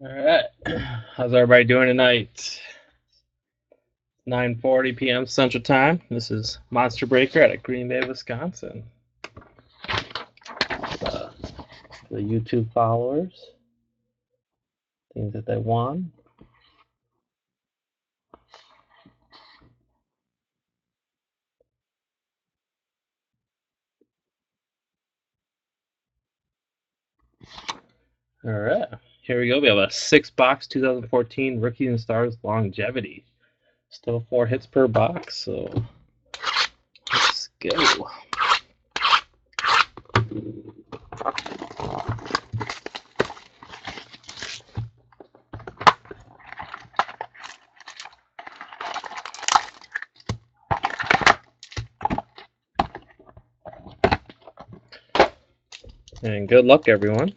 All right. How's everybody doing tonight? 9:40 p.m. Central Time. This is Monster Breaker out of Green Bay, Wisconsin. Uh, the YouTube followers, things that they won. All right. Here we go. We have a 6-box 2014 Rookies and Stars longevity. Still 4 hits per box, so let's go. And good luck, everyone.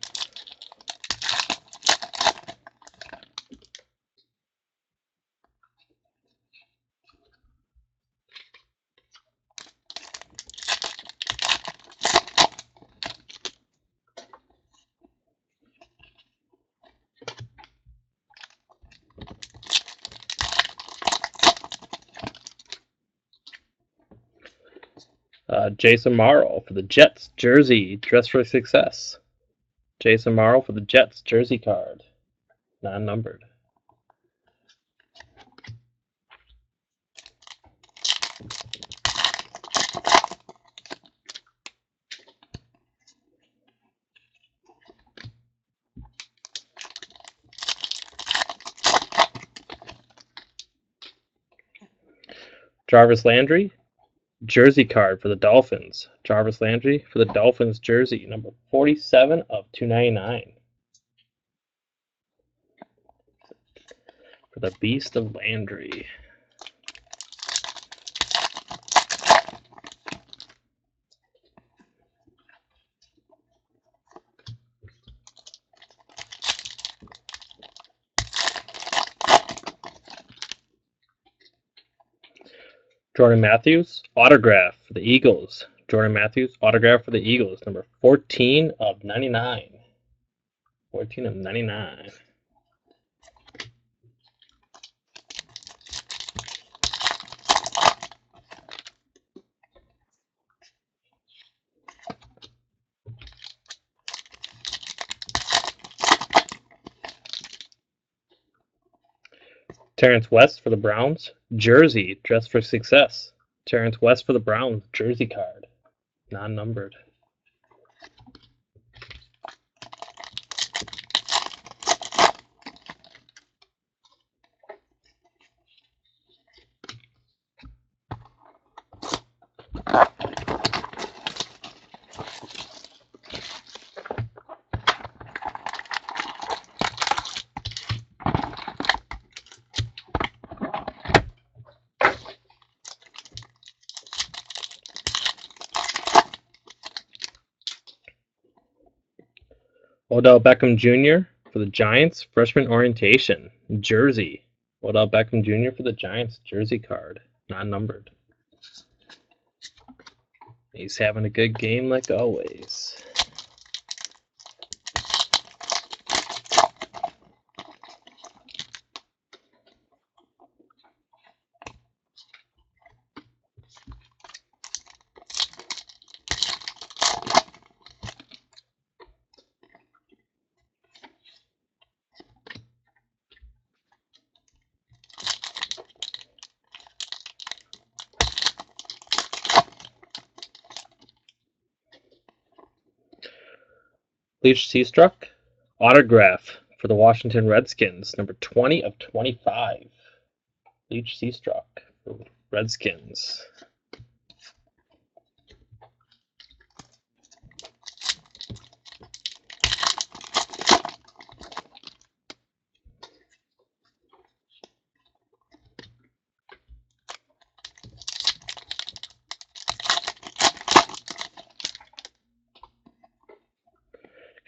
Jason Morrow for the Jets jersey, dress for success. Jason Morrow for the Jets jersey card, non-numbered. Jarvis Landry, jersey card for the Dolphins. Jarvis Landry for the Dolphins jersey, number 47 of 299. For the Beast of Landry. Jordan Matthews, autograph for the Eagles. Jordan Matthews, autograph for the Eagles, number 14 of 99. 14 of 99. Terrence West for the Browns, jersey, dress for success. Terrence West for the Browns, jersey card, non-numbered. Odell Beckham Jr. for the Giants, freshman orientation, jersey. Odell Beckham Jr. for the Giants, jersey card, non-numbered. He's having a good game like always. Leach Seastruck, autograph for the Washington Redskins, number 20 of 25. Leach Seastruck for Redskins.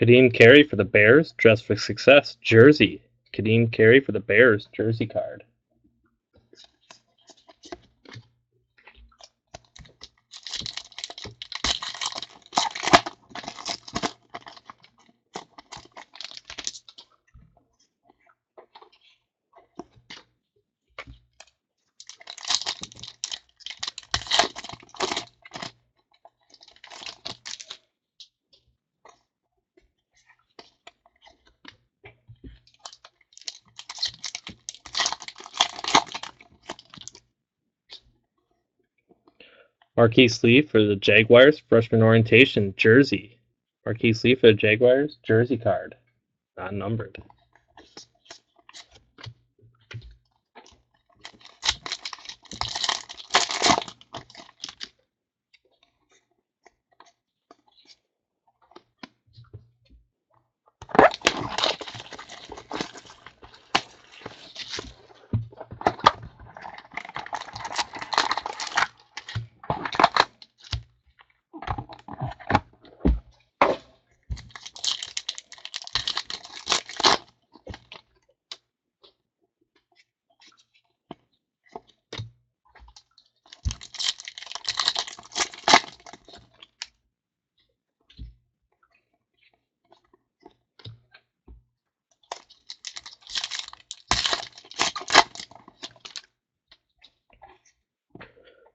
Kadeem Carey for the Bears, dress for success, jersey. Kadeem Carey for the Bears, jersey card. Marquise Lee for the Jaguars, freshman orientation, jersey. Marquise Lee for the Jaguars, jersey card, not numbered.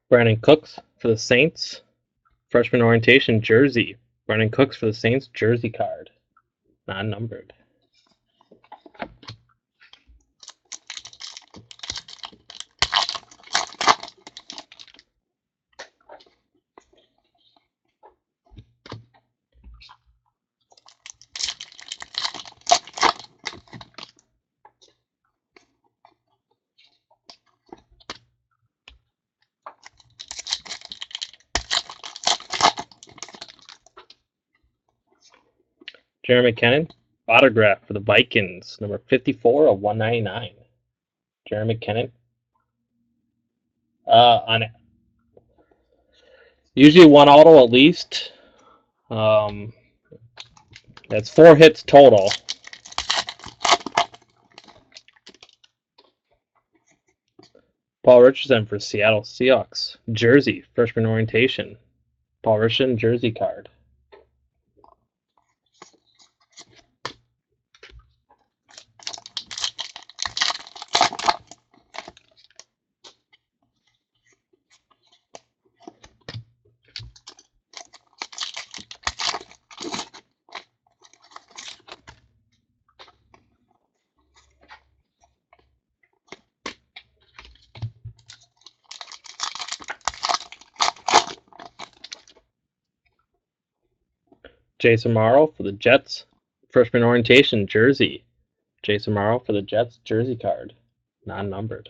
Brandon Cooks for the Saints, freshman orientation, jersey. Brandon Cooks for the Saints, jersey card, not numbered. Jeremy McKinnon, autograph for the Vikings, number 54 of 199. Jeremy McKinnon. On usually one auto at least. That's 4 hits total. Paul Richardson for Seattle Seahawks, jersey, freshman orientation. Paul Richardson, jersey card. Jason Morrow for the Jets, freshman orientation, jersey. Jason Morrow for the Jets, jersey card, non-numbered.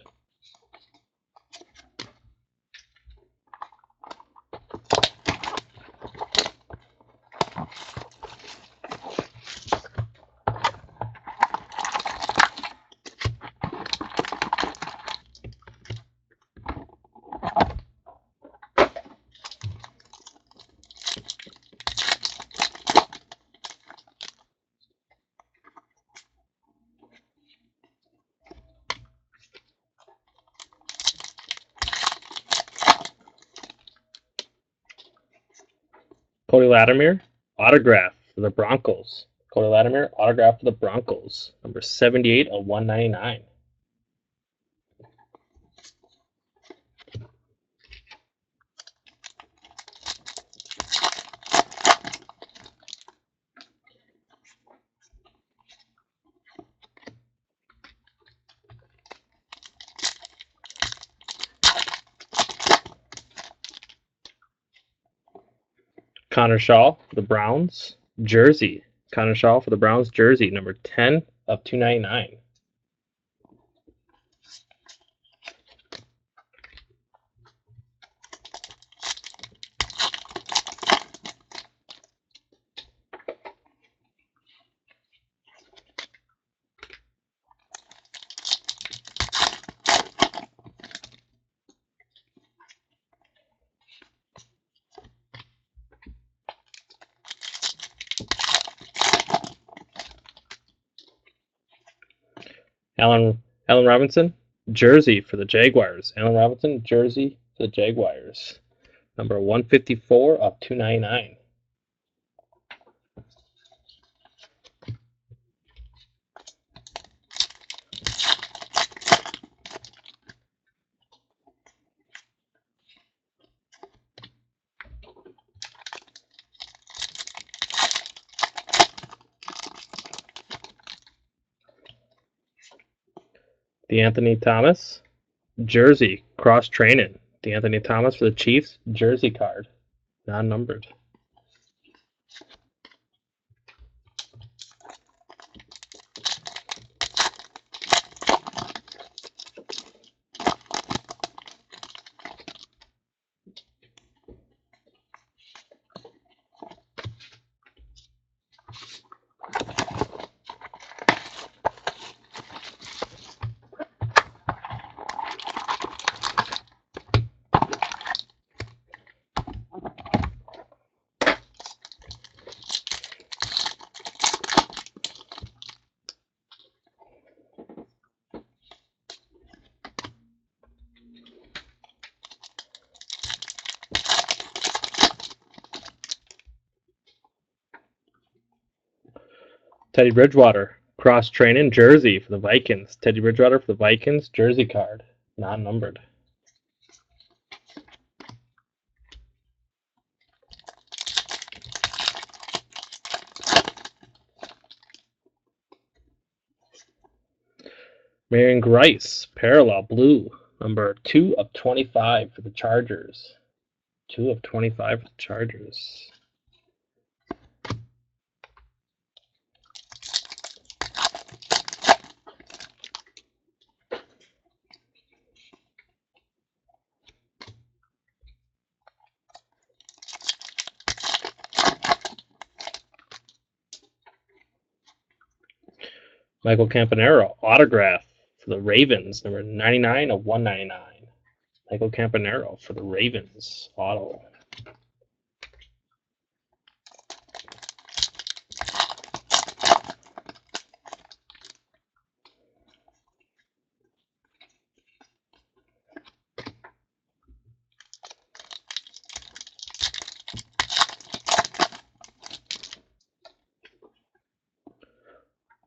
Cody Latimer, autograph for the Broncos. Cody Latimer, autograph for the Broncos, number 78 of 199. Connor Shaw for the Browns, jersey. Connor Shaw for the Browns, jersey, number 10 of 299. Allen Robinson, jersey for the Jaguars. Allen Robinson, jersey for the Jaguars, number 154 of 299. DeAnthony Thomas, jersey, cross training. D'Anthony Thomas for the Chiefs, jersey card, non-numbered. Teddy Bridgewater, cross-training jersey for the Vikings. Teddy Bridgewater for the Vikings, jersey card, non-numbered. Marion Grice, parallel blue, number 2/25 for the Chargers. 2/25 for the Chargers. Michael Campanaro, autograph for the Ravens, number 99/199. Michael Campanaro for the Ravens, auto.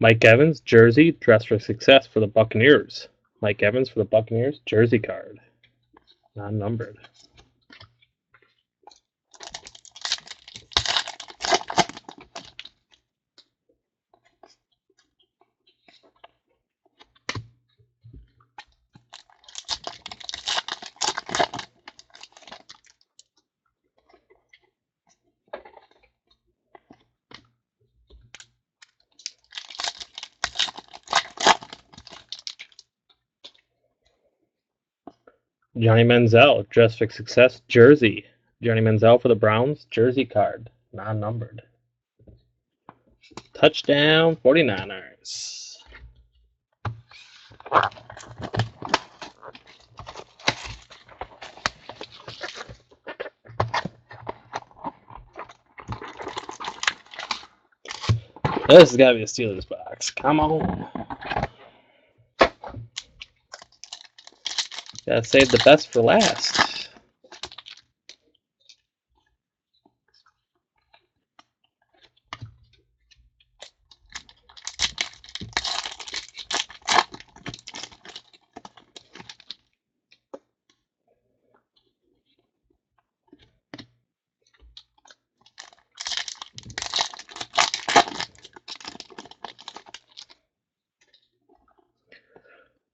Mike Evans, jersey, dress for success for the Buccaneers. Mike Evans for the Buccaneers, jersey card, non-numbered. Johnny Manziel, dress for success, jersey. Johnny Manziel for the Browns, jersey card, non-numbered. Touchdown 49ers. This has got to be a Steelers box. Come on. Gotta save the best for last.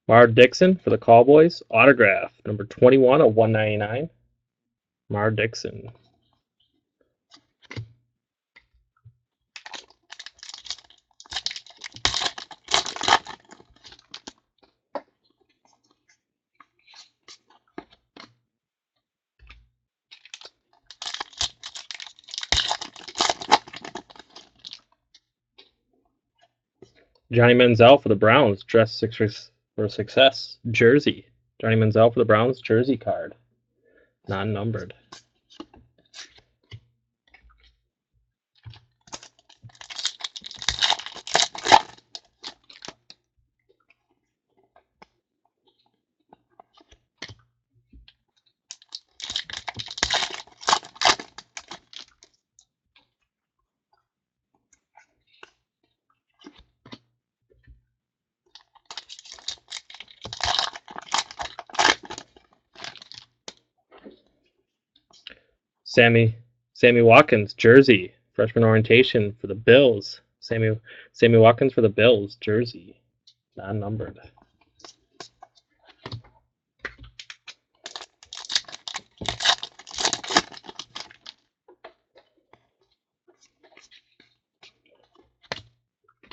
Mar Dixon for the Cowboys, autograph, number 21/199. Mar Dixon. Johnny Manziel for the Browns, dress for success, jersey. Johnny Manziel for the Browns, jersey card, non-numbered. Sammy Watkins, jersey, freshman orientation for the Bills. Sammy Watkins for the Bills, jersey, non-numbered.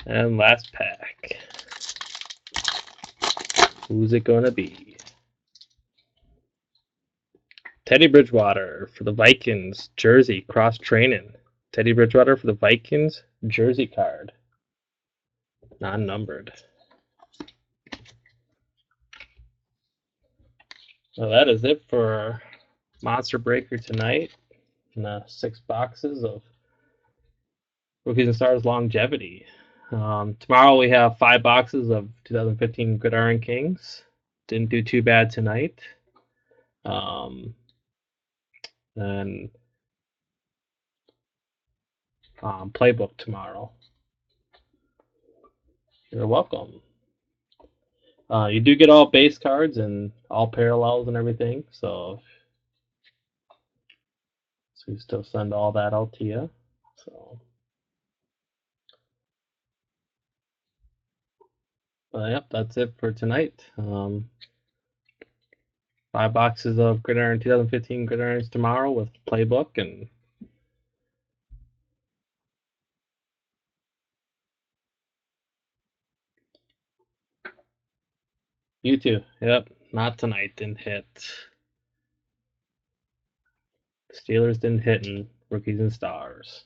And last pack. Who's it gonna be? Teddy Bridgewater for the Vikings jersey cross training. Teddy Bridgewater for the Vikings jersey card. Non-numbered. Well, that is it for Monster Breaker tonight. And 6 boxes of Rookies and Stars longevity. Tomorrow we have 5 boxes of 2015 Gridiron Kings. Didn't do too bad tonight. And playbook tomorrow. You're welcome. You do get all base cards and all parallels and everything, so we still send all that out to you. So, yep, that's it for tonight. 5 boxes of Gridiron 2015 Gridirons tomorrow with playbook and you too. Yep, not tonight. Didn't hit. Steelers didn't hit in Rookies and Stars.